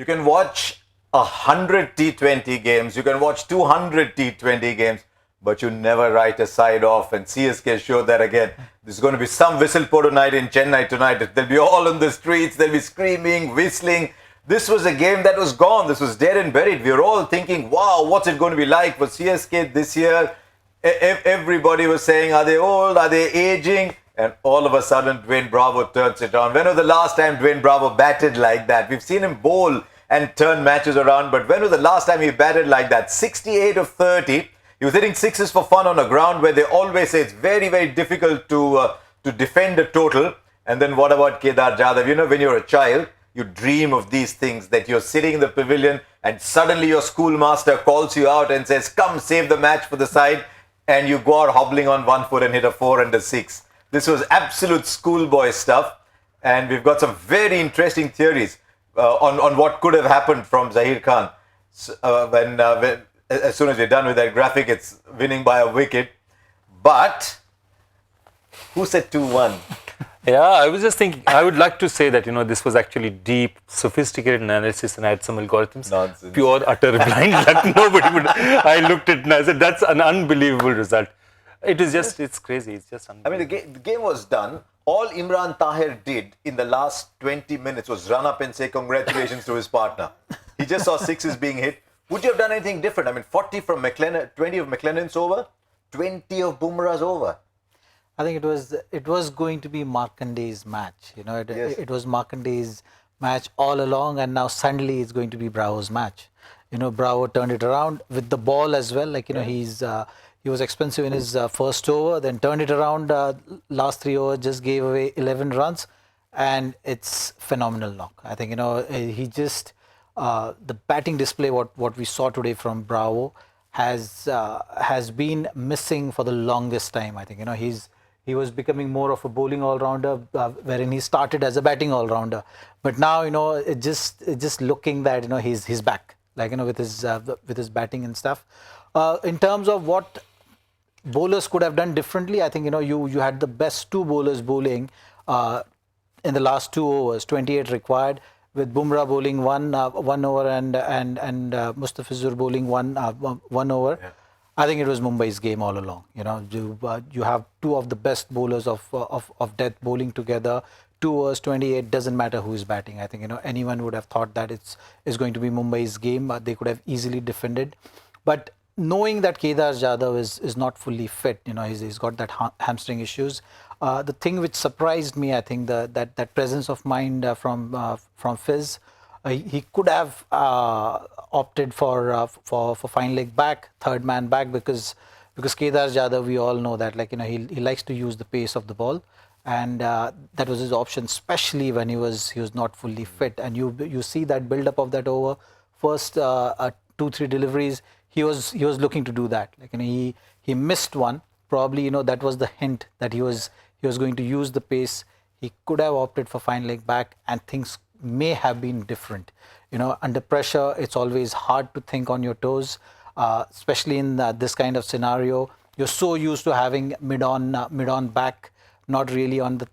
can watch 100 T20 games, you can watch 200 T20 games, but you never write a side off. And CSK showed that again. There's going to be some whistle polo night in Chennai tonight. They'll be all on the streets. They'll be screaming, whistling. This was a game that was gone. This was dead and buried. We were all thinking, wow, what's it going to be like for CSK this year? Everybody was saying, are they old? Are they aging? And all of a sudden, Dwayne Bravo turns it on. When was the last time Dwayne Bravo batted like that? We've seen him bowl and turn matches around, but when was the last time he batted like that? 68 of 30. He was hitting sixes for fun on a ground where they always say it's very, very difficult to defend a total. And then what about Kedar Jadhav? You know, when you're a child, you dream of these things, that you're sitting in the pavilion and suddenly your schoolmaster calls you out and says, come save the match for the side. And you go out hobbling on one foot and hit a 4 and a 6. This was absolute schoolboy stuff. And we've got some very interesting theories on what could have happened from Zaheer Khan. When as soon as we're done with that graphic, it's winning by a wicket. But who said 2-1? Yeah, I was just thinking, I would like to say that, this was actually deep, sophisticated analysis and I had some algorithms. Nonsense. Pure, utter blind luck. Nobody would. I looked at it and I said, that's an unbelievable result. It is just, it's crazy. It's just unbelievable. I mean, the game was done. All Imran Tahir did in the last 20 minutes was run up and say congratulations to his partner. He just saw sixes being hit. Would you have done anything different? I mean, 40 from McLennan, 20 of McLennan's over, 20 of Bumrah's over. I think it was going to be Markande's match. It was Markande's match all along, and now suddenly it's going to be Bravo's match. Bravo turned it around with the ball as well. He was expensive in his first over, then turned it around. Last 3 overs just gave away 11 runs, and it's phenomenal knock. I think he just the batting display what we saw today from Bravo has been missing for the longest time. I think he was becoming more of a bowling all-rounder, wherein he started as a batting all-rounder. But now, it just looking that, he's back, with his batting and stuff. In terms of what bowlers could have done differently, I think, you had the best two bowlers bowling in the last 2 overs, 28 required, with Bumrah bowling one over and Mustafizur bowling one over. Yeah. I think it was Mumbai's game all along. You have two of the best bowlers of death bowling together. 2 overs, 28, doesn't matter who is batting. I think anyone would have thought that it's going to be Mumbai's game. They could have easily defended, but knowing that Kedar Jadhav is not fully fit, he's got that hamstring issues. The thing which surprised me, I think, that presence of mind from Fizz. He could have opted for fine leg back, third man back, because Kedar Jadhav, we all know that he likes to use the pace of the ball, and that was his option, especially when he was not fully fit. And you see that build up of that over, first 2-3 deliveries, he was looking to do that. He missed one. Probably that was the hint that he was going to use the pace. He could have opted for fine leg back, and things may have been different. Under pressure, it's always hard to think on your toes, especially in this kind of scenario. You're so used to having mid on back, not really on the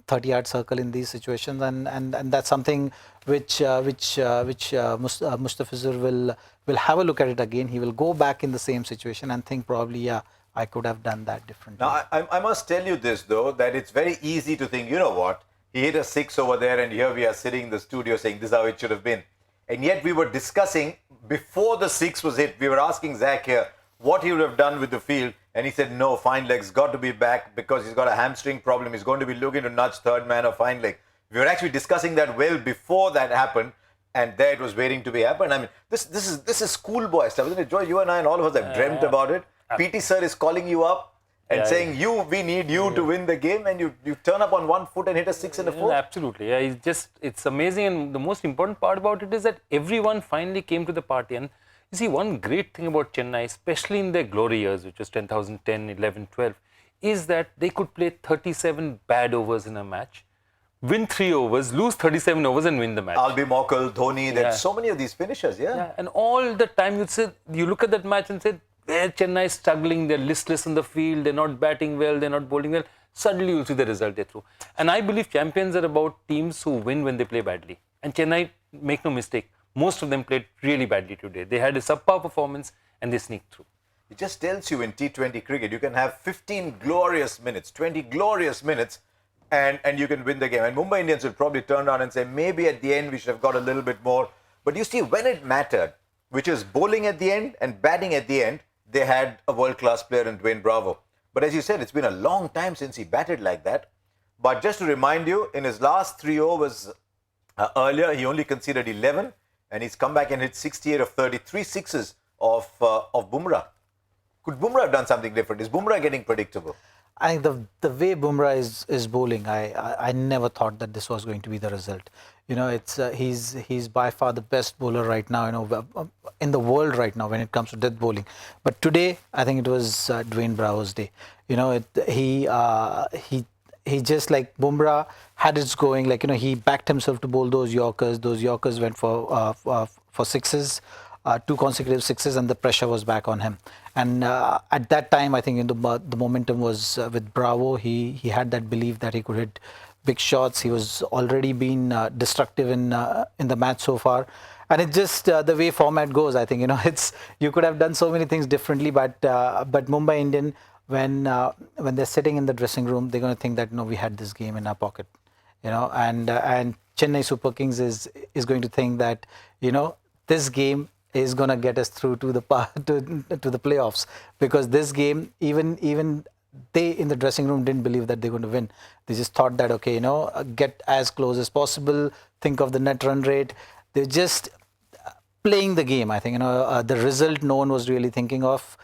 30-yard circle in these situations, and that's something which Mustafizur will have a look at it again. He will go back in the same situation and think probably, yeah, I could have done that differently. Now, I must tell you this, though, that it's very easy to think, you know what, he hit a 6 over there, and here we are sitting in the studio saying this is how it should have been. And yet we were discussing, before the 6 was hit, we were asking Zach here what he would have done with the field. And he said, no, fine leg's got to be back because he's got a hamstring problem. He's going to be looking to nudge third man or fine leg. We were actually discussing that well before that happened. And there it was waiting to be happen. I mean, this is schoolboy stuff, isn't it? Joy, you and I and all of us have dreamt about it. PT sir is calling you up and saying, we need you to win the game, and you turn up on 1 foot and hit a 6 and a 4. Absolutely. Yeah, it's amazing. And the most important part about it is that everyone finally came to the party. And you see, one great thing about Chennai, especially in their glory years, which was 2010, 11, 12, is that they could play 37 bad overs in a match, win 3 overs, lose 37 overs and win the match. Albi Mokal, Dhoni, there's so many of these finishers, And all the time you look at that match and say, where Chennai is struggling, they're listless in the field, they're not batting well, they're not bowling well. Suddenly you'll see the result they throw. And I believe champions are about teams who win when they play badly. And Chennai, make no mistake, most of them played really badly today. They had a subpar performance and they sneaked through. It just tells you in T20 cricket, you can have 15 glorious minutes, 20 glorious minutes, and you can win the game. And Mumbai Indians will probably turn around and say, maybe at the end we should have got a little bit more. But you see, when it mattered, which is bowling at the end and batting at the end, they had a world-class player in Dwayne Bravo. But as you said, it's been a long time since he batted like that. But just to remind you, in his last 3 overs earlier, he only conceded 11, and he's come back and hit 68 of 33 sixes of Bumrah. Could Bumrah have done something different? Is Bumrah getting predictable? I think the way Bumrah is bowling, I never thought that this was going to be the result. You know, it's he's by far the best bowler right now, you know, in the world right now when it comes to death bowling. But today, I think it was Dwayne Bravo's day. You know, he just, like Bumrah had it going, like, you know, he backed himself to bowl those Yorkers. Those Yorkers went for sixes. 2 consecutive sixes, and the pressure was back on him. And at that time, I think the momentum was with Bravo. He had that belief that he could hit big shots. He was already been destructive in the match so far. And it's just the way format goes. I think, you know, you could have done so many things differently, but Mumbai Indian, when they're sitting in the dressing room, they're going to think that, no, we had this game in our pocket, you know, and Chennai Super Kings is going to think that, you know, this game is going to get us through to the playoffs, because this game, even they in the dressing room didn't believe that they're going to win. They just thought that, okay, you know, get as close as possible, think of the net run rate. They're just playing the game. I think, you know, the result no one was really thinking of.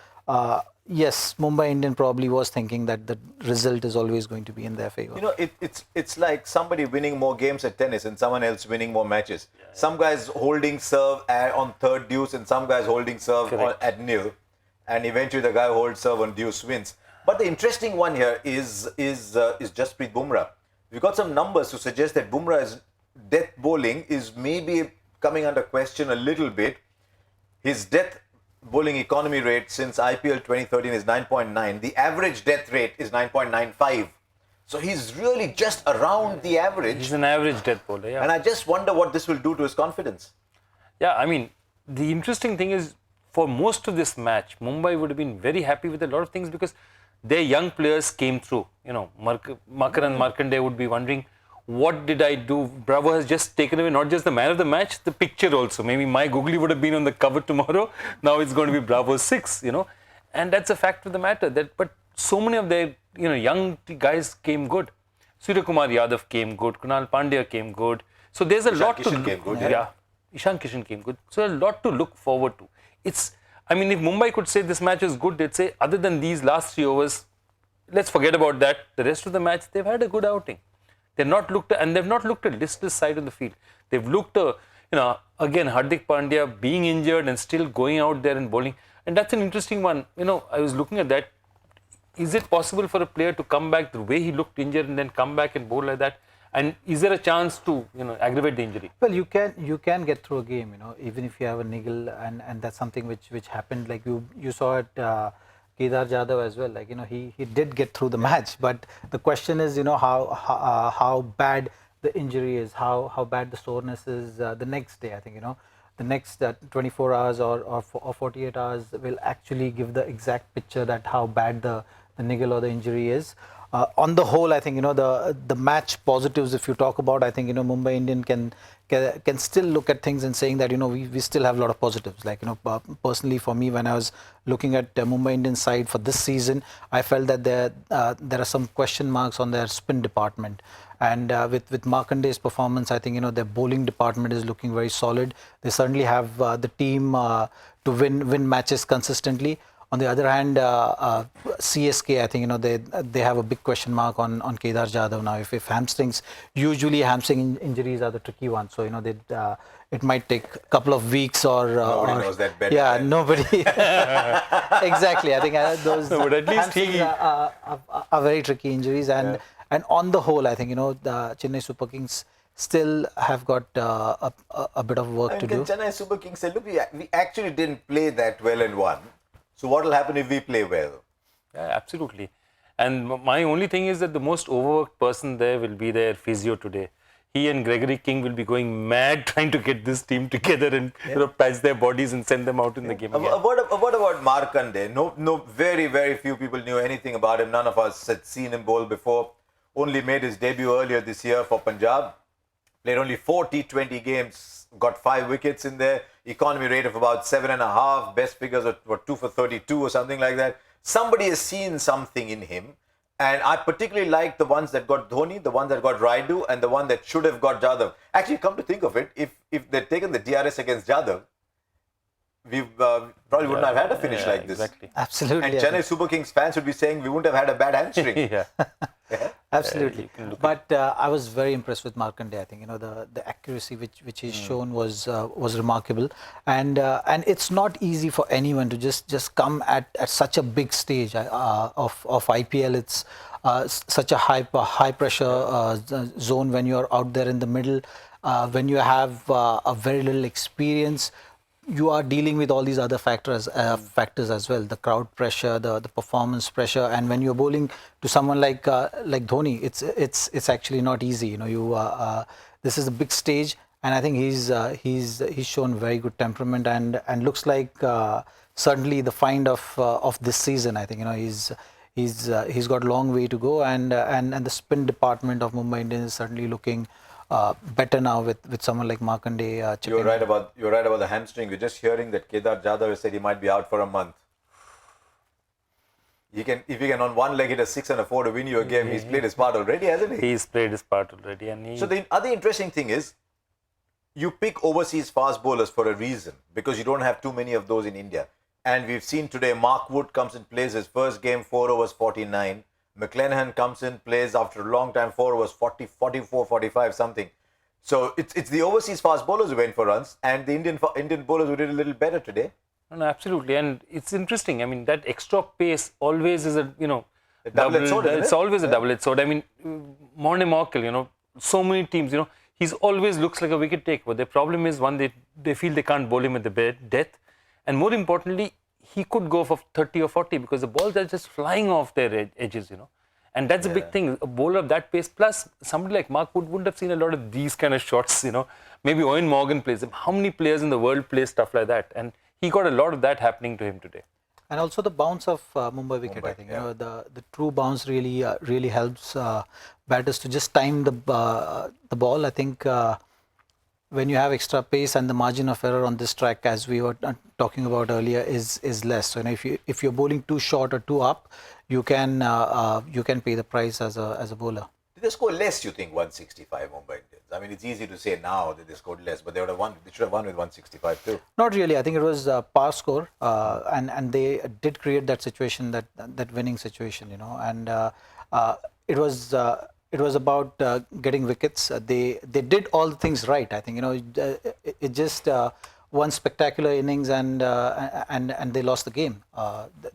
Yes, Mumbai Indian probably was thinking that the result is always going to be in their favor. You know, it's like somebody winning more games at tennis and someone else winning more matches. Yeah. Some guys holding serve on third deuce and some guys holding serve at nil, and eventually the guy who holds serve on deuce wins. But the interesting one here is Jasprit Bumrah. We've got some numbers to suggest that Bumrah's death bowling is maybe coming under question a little bit. His death bowling economy rate since IPL 2013 is 9.9. The average death rate is 9.95. So he's really just around the average. He's an average death bowler, yeah. And I just wonder what this will do to his confidence. Yeah, I mean, the interesting thing is, for most of this match, Mumbai would have been very happy with a lot of things because their young players came through. You know, Markande would be wondering, what did I do? Bravo has just taken away not just the man of the match, the picture also. Maybe my googly would have been on the cover tomorrow. Now it's going to be Bravo's 6, you know. And that's a fact of the matter. But so many of their, you know, young guys came good. Surya Kumar Yadav came good. Kunal Pandya came good. So there's a lot to... came good, yeah. Ishan Kishan came good. So a lot to look forward to. I mean, if Mumbai could say this match is good, they'd say, other than these last 3 overs, let's forget about that. The rest of the match, they've had a good outing. They've not looked at listless side of the field. They've looked, you know, again, Hardik Pandya being injured and still going out there and bowling. And that's an interesting one. You know, I was looking at that. Is it possible for a player to come back the way he looked injured and then come back and bowl like that? And is there a chance to, you know, aggravate the injury? Well, you can get through a game, you know, even if you have a niggle, and that's something which happened. Like you saw it. Kedar Jadhav as well, like, you know, he did get through the match, but the question is, you know, how bad the injury is, how bad the soreness is the next day. I think, you know, the next 24 hours or 48 hours will actually give the exact picture that how bad the niggle or the injury is. On the whole, I think, you know, the match positives, if you talk about, I think, you know, Mumbai Indian can still look at things and saying that, you know, we still have a lot of positives. Like, you know, personally for me, when I was looking at Mumbai Indian side for this season, I felt that there are some question marks on their spin department. And with Markande's performance, I think, you know, their bowling department is looking very solid. They certainly have the team to win matches consistently. On the other hand, CSK, I think, you know, they have a big question mark on Kedar Jadhav now. If hamstrings, usually hamstring injuries are the tricky ones. So, you know, it might take a couple of weeks or... Nobody knows that better. Yeah, nobody... Exactly. I think those no, but at least hamstrings are very tricky injuries. And on the whole, I think, you know, the Chennai Super Kings still have got a bit of work to do. Chennai Super Kings said, look, we actually didn't play that well and won. So what will happen if we play well? Yeah, absolutely. And my only thing is that the most overworked person there will be their physio today. he and Gregory King will be going mad trying to get this team together and patch their bodies and send them out in the game again. What about Markande? No, very few people knew anything about him. None of us had seen him bowl before. Only made his debut earlier this year for Punjab. Played only 4 T20 games, got 5 wickets in there. Economy rate of about 7.5. Best figures were 2 for 32 or something like that. Somebody has seen something in him. And I particularly like the ones that got Dhoni, the ones that got Raidu, and the one that should have got Jadhav. Actually, come to think of it, if they'd taken the DRS against Jadhav, we probably wouldn't have had a finish like this. Exactly. Absolutely. And Chennai Super Kings fans would be saying we wouldn't have had a bad hamstring. Yeah. Absolutely. But I was very impressed with Markande. I think the accuracy which he's shown was remarkable, and it's not easy for anyone to just come at such a big stage of IPL. It's such a high pressure zone when you're out there in the middle, when you have a very little experience. You are dealing with all these other factors as well, the crowd pressure, the performance pressure, and when you're bowling to someone like Dhoni, it's actually not easy. This is a big stage, and I think he's shown very good temperament and looks like certainly the find of this season. I think he's got a long way to go, and the spin department of Mumbai Indians is certainly looking better now with someone like Markande. You're right about the hamstring. We're just hearing that Kedar Jadhav said he might be out for a month. If he can on one leg hit a 6 and a 4 to win you a game, he's played his part already, hasn't he? He's played his part already, So the other interesting thing is, you pick overseas fast bowlers for a reason, because you don't have too many of those in India. And we've seen today Mark Wood comes and plays his first game, 4 overs 49. McClenaghan comes in, plays after a long time, 4 overs 40, 44, 45 something. So it's the overseas fast bowlers who went for runs, and the Indian bowlers who did a little better today. No, absolutely, and it's interesting. I mean, that extra pace always is a double-edged sword, isn't it? It's always a double-edged sword. I mean, Morne Morkel, so many teams, he's always looks like a wicket taker. But the problem is, one, they feel they can't bowl him at the death, and more importantly, he could go for 30 or 40 because the balls are just flying off their edges, And that's a big thing. A bowler of that pace, plus somebody like Mark Wood wouldn't have seen a lot of these kind of shots, Maybe Owen Morgan plays them. How many players in the world play stuff like that? And he got a lot of that happening to him today. And also the bounce of Mumbai wicket, I think. The true bounce really helps batters to just time the ball. I think when you have extra pace and the margin of error on this track, as we were talking about earlier, is less. So if you're bowling too short or too up, you can pay the price as a bowler. Did they score less, you think, 165 Mumbai Indians? I mean, it's easy to say now that they scored less, but they should have won with 165 too. Not really. I think it was a par score, and they did create that situation, that winning situation, and it was about getting wickets. They did all the things right. I think it just one spectacular innings and they lost the game.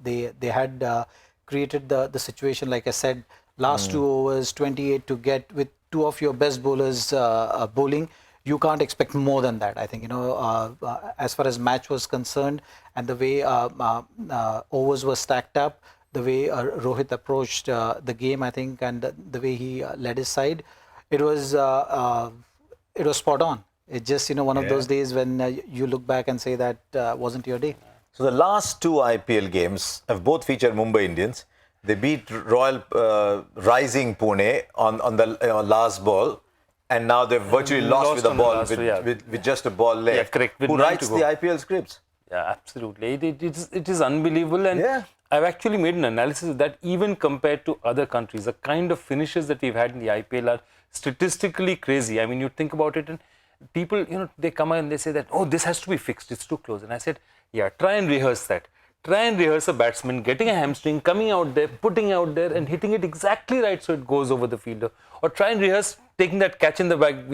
They had created the situation, like I said, last 2 overs, 28 to get with 2 of your best bowlers bowling. You can't expect more than that. I think as far as match was concerned, and the way overs were stacked up, the way Rohit approached the game, I think, and the way he led his side, it was spot on. It's just one of those days when you look back and say that wasn't your day. So the last 2 IPL games have both featured Mumbai Indians. They beat Royal Rising Pune on the last ball, and now they've virtually lost with a ball with just a ball left. Yeah, correct. Who writes the IPL scripts? Yeah, absolutely. It is unbelievable, and I've actually made an analysis of that. Even compared to other countries, the kind of finishes that we've had in the IPL are statistically crazy. I mean, you think about it, and people, they come out and they say that, oh, this has to be fixed, it's too close. And I said, yeah, try and rehearse that. Try and rehearse a batsman getting a hamstring, coming out there, putting out there and hitting it exactly right so it goes over the fielder. Or try and rehearse taking that catch in the bag,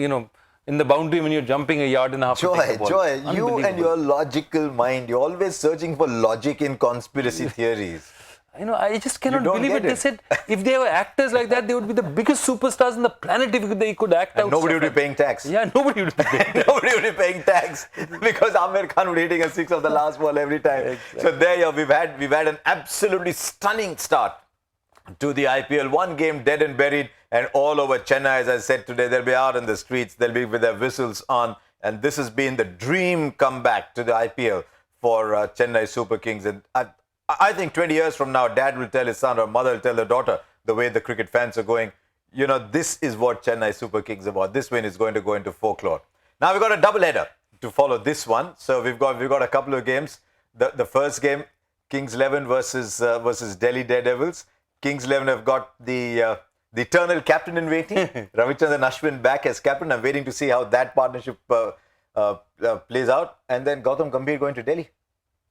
in the boundary when you're jumping a yard and a half. Joy, you and your logical mind, you're always searching for logic in conspiracy theories. I just cannot believe it. They said if they were actors like that, they would be the biggest superstars on the planet if they could act out. Nobody would be paying tax. Yeah, nobody would be paying tax. Nobody would be paying tax because Amir Khan would be hitting a 6 of the last ball every time. Exactly. So there we've had an absolutely stunning start to the IPL. One game dead and buried, and all over Chennai, as I said today, they'll be out in the streets, they'll be with their whistles on, and this has been the dream comeback to the IPL for Chennai Super Kings. And I think 20 years from now, dad will tell his son or mother will tell their daughter the way the cricket fans are going, you know, this is what Chennai Super Kings is about. This win is going to go into folklore. Now we've got a double header to follow this one. So we've got a couple of games. The first game, Kings 11 versus Delhi Daredevils. Kings 11 have got the eternal captain in waiting, Ravichandran Ashwin back as captain. I'm waiting to see how that partnership plays out. And then Gautam Gambhir going to Delhi.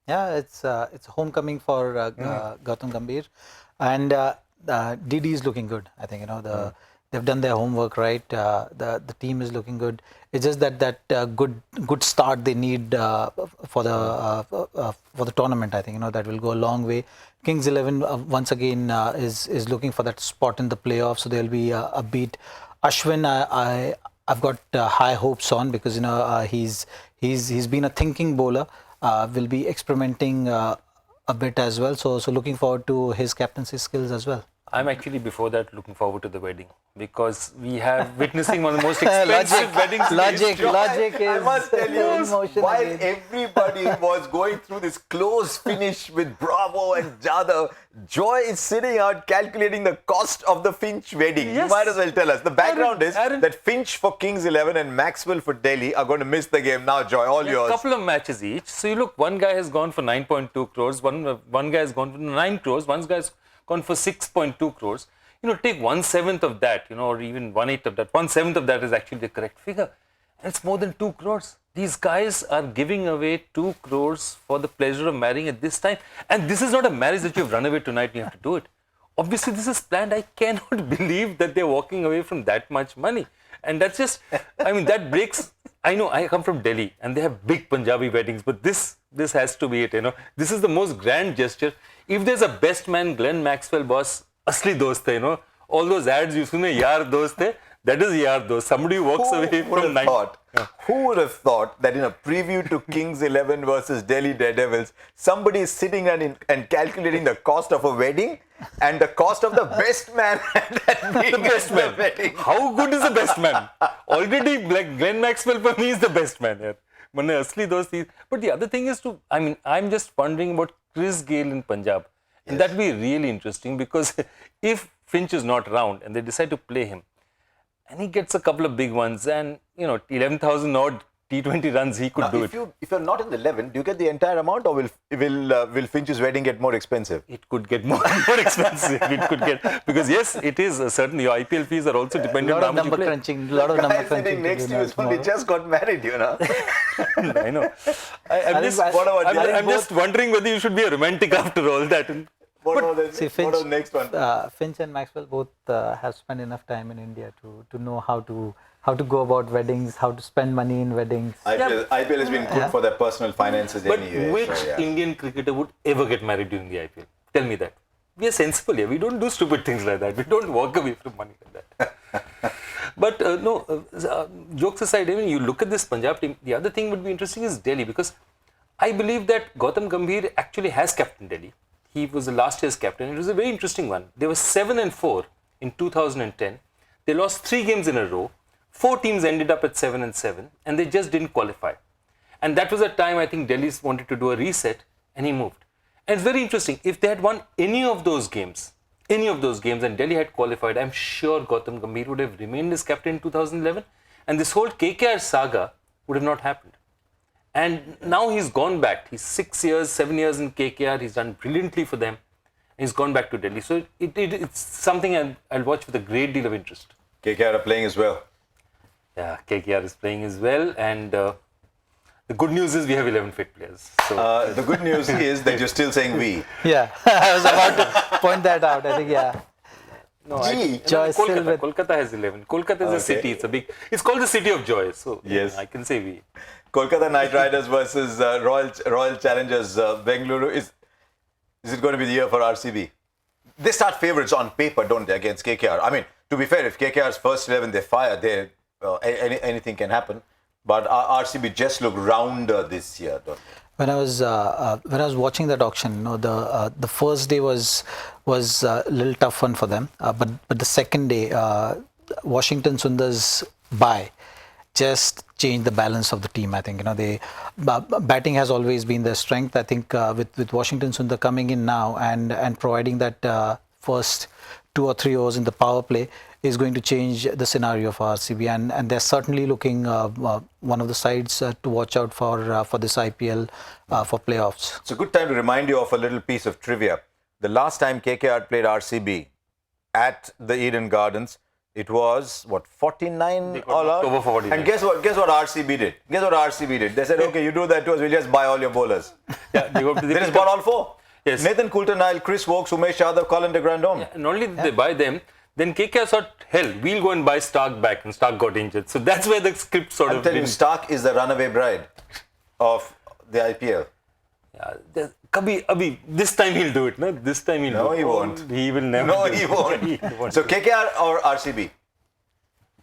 Yeah, it's homecoming for Gautam Gambhir, and DD is looking good. I think they've done their homework right. The team is looking good. It's just that good start they need for the tournament. I think that will go a long way. Kings 11 once again is looking for that spot in the playoffs, so they'll be a beat. Ashwin, I've got high hopes on because he's been a thinking bowler. Will be experimenting a bit as well. So looking forward to his captaincy skills as well. I'm actually before that looking forward to the wedding because we have witnessing one of the most expensive weddings. Logic is. I must tell you, while everybody was going through this close finish with Bravo and Jadhav, Joy is sitting out calculating the cost of the Finch wedding. Yes. You might as well tell us. The background is that Finch for Kings 11 and Maxwell for Delhi are going to miss the game. Now, Joy, all yours. A couple of matches each. So you look, one guy has gone for 9.2 crores, one guy has gone for 9 crores, one guy's gone for 6.2 crores. Take 1/7 of that, or even 1/8 of that. 1/7 of that is actually the correct figure. And it's more than 2 crores. These guys are giving away 2 crores for the pleasure of marrying at this time. And this is not a marriage that you've run away tonight and you have to do it. Obviously, this is planned. I cannot believe that they're walking away from that much money. And that's just, that breaks. I know I come from Delhi and they have big Punjabi weddings, but this has to be it, This is the most grand gesture. If there's a best man, Glenn Maxwell boss, asli dost hai, all those ads you sune, yaar dost hai, that is yaar dost. Somebody who walks away from 9. Who would have thought that in a preview to Kings 11 versus Delhi Daredevils, somebody is sitting and calculating the cost of a wedding and the cost of the best man the best man. Wedding. How good is the best man? Already, Glenn Maxwell for me is the best man here. But the other thing is I'm just wondering about Chris Gale in Punjab. And that would be really interesting because if Finch is not around and they decide to play him, and he gets a couple of big ones and, 11,000 odd T20 runs, he could do it. If you're not in the 11, do you get the entire amount or will Finch's wedding get more expensive? It could get more expensive. It could get, because yes, it is certainly your IPL fees are also dependent on how much you play. A lot of number crunching. Sitting next to you is only just got married, I know. I'm just wondering whether you should be a romantic after all that. What was the next one? Finch and Maxwell both have spent enough time in India to know how to go about weddings, how to spend money in weddings. IPL has been good for their personal finances anyway. But which Indian cricketer would ever get married during the IPL? Tell me that. We are sensible here. We don't do stupid things like that. We don't walk away from money like that. But jokes aside, even you look at this Punjab team, the other thing would be interesting is Delhi, because I believe that Gautam Gambhir actually has captained Delhi. He was the last year's captain. It was a very interesting one. They were 7-4 in 2010. They lost 3 games in a row. 4 teams ended up at 7-7, and they just didn't qualify. And that was a time I think Delhi wanted to do a reset, and he moved. And it's very interesting. If they had won any of those games, and Delhi had qualified, I'm sure Gautam Gambhir would have remained as captain in 2011, and this whole KKR saga would have not happened. And now he's gone back. He's 7 years in KKR. He's done brilliantly for them. He's gone back to Delhi. So it's something I'll watch with a great deal of interest. KKR are playing as well. Yeah, KKR is playing as well. And the good news is we have 11 fit players. So the good news is that you're still saying we. Yeah, I was about to point that out. I think, yeah. No, Kolkata has 11. Kolkata is a city. It's called the city of joy. So yes, I can say we. Kolkata Knight Riders versus Royal Challengers Bengaluru. Is it going to be the year for RCB? They start favourites on paper, don't they, against KKR? I mean, to be fair, if KKR's first 11 they fire, anything can happen. But RCB just look rounder this year, don't they? when I was watching that auction, you know, the first day was a little tough one for them, but the second day, Washington Sundar's bye just changed the balance of the team. I think, you know, batting has always been their strength. I think with Washington Sundar coming in now and providing that first 2 or 3 overs in the power play is going to change the scenario for RCB, and they're certainly looking one of the sides to watch out for this IPL for playoffs. It's a good time to remind you of a little piece of trivia. The last time KKR played RCB at the Eden Gardens, it was, what, 49 all out? Over 49. And guess what RCB did? Guess what RCB did? They said, okay, you do that to us, we'll just buy all your bowlers. Yeah, they just bought all 4. Yes. Nathan Coulter-Nile, Chris Wokes, Umesh Yadav, Colin de Grandhomme. Yeah, and not only did they buy them, then KKR thought, hell, we'll go and buy Stark back, and Stark got injured. So that's where the script sort I'm of... telling you, Stark is the runaway bride of the IPL. Yeah, Abhi, this time he'll do it. No, this time he'll do it. No, he won't. He will never No, do he it. won't. He won't. So KKR or RCB?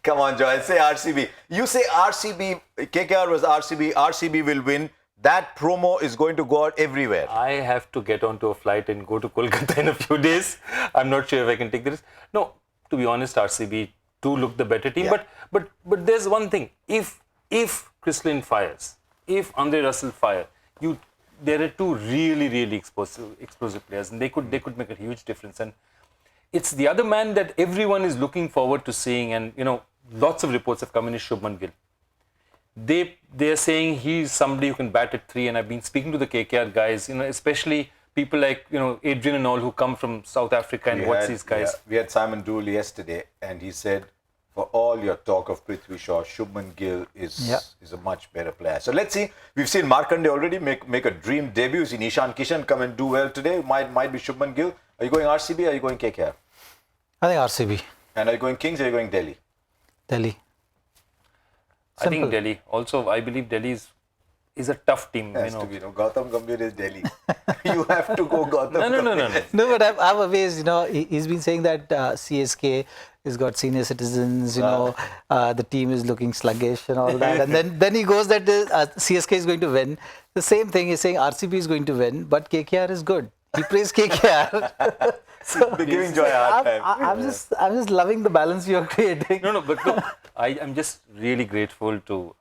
Come on, Joy, say RCB. You say RCB, KKR was RCB, RCB will win. That promo is going to go out everywhere. I have to get onto a flight and go to Kolkata in a few days. I'm not sure if I can take this. No, to be honest, RCB do look the better team. Yeah. But there's one thing. If Chris Lynn fires, if Andre Russell fire, there are 2 really explosive players, and they could make a huge difference. And it's the other man that everyone is looking forward to seeing. And you know, lots of reports have come in, is Shubman Gill. They are saying he's somebody who can bat at 3, and I've been speaking to the KKR guys, you know, especially people like, you know, Adrian and all who come from South Africa and watch these guys. Yeah, we had Simon Dool yesterday, and he said, for all your talk of Prithvi Shaw, Shubman Gill is a much better player. So let's see. We've seen Markande already make a dream debut. We've seen Ishan Kishan come and do well today. Might be Shubman Gill. Are you going RCB or are you going KKR? I think RCB. And are you going Kings or are you going Delhi? Delhi. I think Delhi. Also, I believe Delhi is a tough team. Has to be, Gautam Gambhir is Delhi. You have to go Gautam Gambhir. No, but I've always, you know, he's been saying that CSK has got senior citizens, you know, the team is looking sluggish and all that. And then he goes that CSK is going to win. The same thing, he's saying RCB is going to win, but KKR is good. He praised KKR. So, be giving Joy a hard time. I'm just loving the balance you're creating. No, but look, I'm just really grateful to,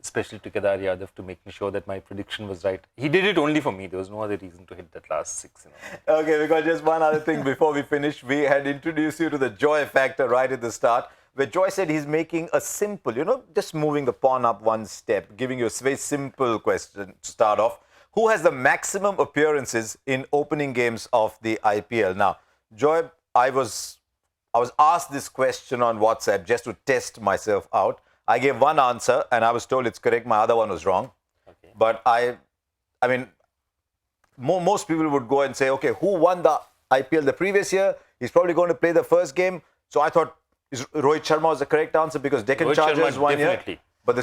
especially to Kedar Yadav, to making sure that my prediction was right. He did it only for me. There was no other reason to hit that last 6. You know. Okay, we got just one other thing before we finish. We had introduced you to the Joy factor right at the start, where Joy said he's making a simple, you know, just moving the pawn up one step, giving you a very simple question to start off. Who has the maximum appearances in opening games of the IPL? Now, Joy, I was asked this question on WhatsApp just to test myself out. I gave one answer and I was told it's correct. My other one was wrong. Okay. But I mean, most people would go and say, okay, who won the IPL the previous year? He's probably going to play the first game. So I thought Rohit Sharma was the correct answer because Deccan Chargers won here. But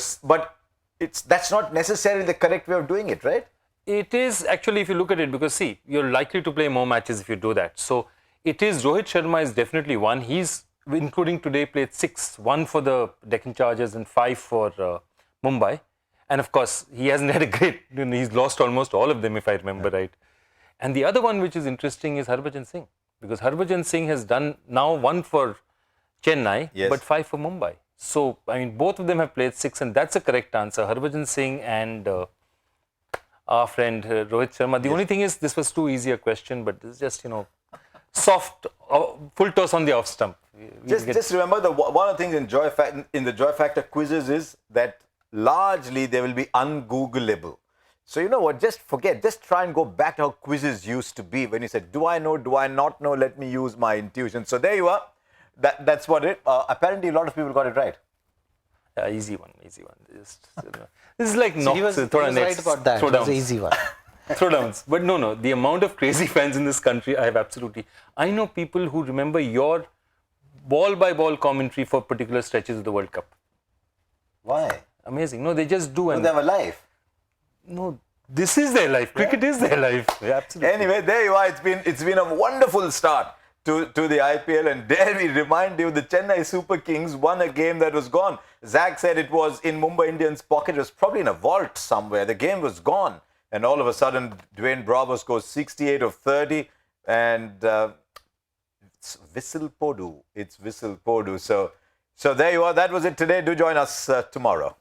that's not necessarily the correct way of doing it, right? It is actually, if you look at it, because see, you're likely to play more matches if you do that. So it is, Rohit Sharma is definitely one. He's, including today, played 6, 1 for the Deccan Chargers and 5 for Mumbai. And of course, he hasn't had a great, he's lost almost all of them, if I remember right. And the other one which is interesting is Harbhajan Singh. Because Harbhajan Singh has done now 1 for Chennai, but 5 for Mumbai. So, I mean, both of them have played 6, and that's a correct answer. Harbhajan Singh and our friend Rohit Sharma. The only thing is, this was too easy a question, but it's just, you know, soft, full toss on the off stump. Just remember, one of the things in the Joy Factor quizzes is that largely they will be ungoogleable. So you know what, just forget, just try and go back to how quizzes used to be when you said, do I know, do I not know, let me use my intuition. So there you are. That's what it, apparently a lot of people got it right. Yeah, easy one. Just, this is like so he was right about that. It was an easy one. Throwdowns. But no, the amount of crazy fans in this country, I know people who remember your ball-by-ball commentary for particular stretches of the World Cup. Why? Amazing. No, they just do. And they have a life. No, this is their life. Cricket is their life. Yeah, absolutely. Anyway, there you are. It's been a wonderful start to the IPL, and dare we remind you, the Chennai Super Kings won a game that was gone. Zach said it was in Mumbai Indians' pocket. It was probably in a vault somewhere. The game was gone. and all of a sudden Dwayne Bravo scores 68 of 30, and it's Whistle Podu. It's Whistle Podu. So there you are. That was it today. Do join us tomorrow.